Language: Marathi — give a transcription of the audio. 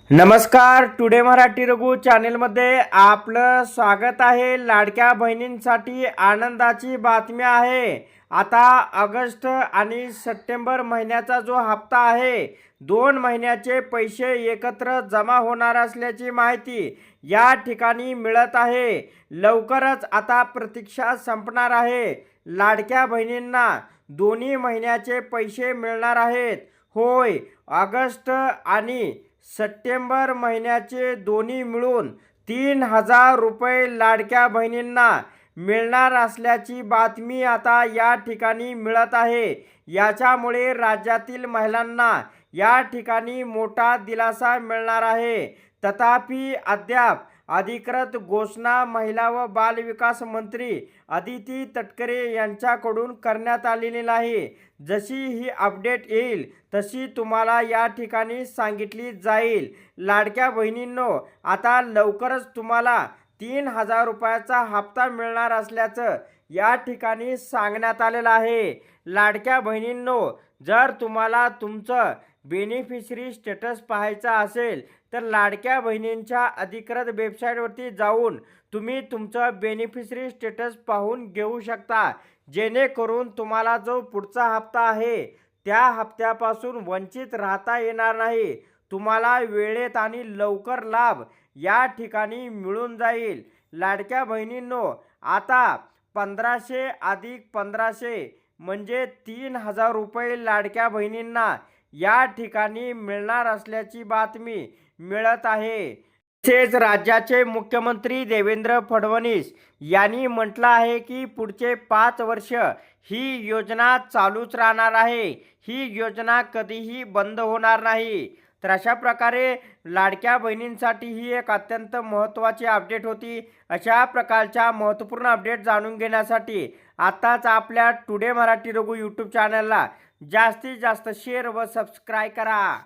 नमस्कार. टुडे मराठी रघु चॅनेलमध्ये आपलं स्वागत आहे. लाडक्या बहिणींसाठी आनंदाची बातमी आहे. आता ऑगस्ट आणि सप्टेंबर महिन्याचा जो हप्ता आहे, 2 महिन्याचे पैसे एकत्र जमा होणार असल्याची माहिती या ठिकाणी मिळत आहे. लवकरच आता प्रतीक्षा संपणार आहे. लाडक्या बहिणींना दोन्ही महिन्याचे पैसे मिळणार आहेत. होय, ऑगस्ट आणि सप्टेंबर महिन्याचे दोन्ही मिळून 3,000 रुपये लाडक्या बहिणींना मिळणार असल्याची बातमी आता या ठिकाणी मिळत आहे. याच्यामुळे राज्यातील महिलांना या ठिकाणी मोठा दिलासा मिळणार आहे. तथापि अद्याप अधिकृत घोषणा महिला व बालविकास मंत्री अदिती तटकरे यांच्याकडून करण्यात आलेली नाही. जशी ही अपडेट येईल तशी तुम्हाला या ठिकाणी सांगितली जाईल. लाडक्या बहिणींनो, आता लवकरच तुम्हाला 3,000 रुपयाचा हप्ता मिळणार असल्याचं या ठिकाणी सांगण्यात आलेलं आहे. लाडक्या बहिणींनो, जर तुम्हाला तुमचं बेनिफिशरी स्टेटस पाहायचा असेल तर लाडक्या बहिणींच्या अधिकृत वेबसाईटवरती जाऊन तुम्ही तुमचं बेनिफिशरी स्टेटस पाहून घेऊ शकता, जेणेकरून तुम्हाला जो पुढचा हप्ता आहे त्या हप्त्यापासून वंचित राहता येणार नाही. तुम्हाला वेळेत आणि लवकर लाभ या ठिकाणी मिळून जाईल. लाडक्या बहिणींनो, आता 1,500 अधिक 1,500 म्हणजे 3,000 रुपये लाडक्या बहिणींना या ठिकाणी मिळणार असल्याची बातमी मिळत आहे. तसेच राज्याचे मुख्यमंत्री देवेंद्र फडणवीस यांनी म्हटलं आहे की पुढचे 5 वर्ष ही योजना चालूच राहणार आहे. ही योजना कधीही बंद होणार नाही. तर अशा प्रकारे लाडक्या बहिणींसाठी ही एक अत्यंत महत्त्वाची अपडेट होती. अशा प्रकारच्या महत्त्वपूर्ण अपडेट जाणून घेण्यासाठी आताच आपल्या टुडे मराठी रघु यूट्यूब चॅनलला जास्तीत जास्त शेअर व सबस्क्राईब करा.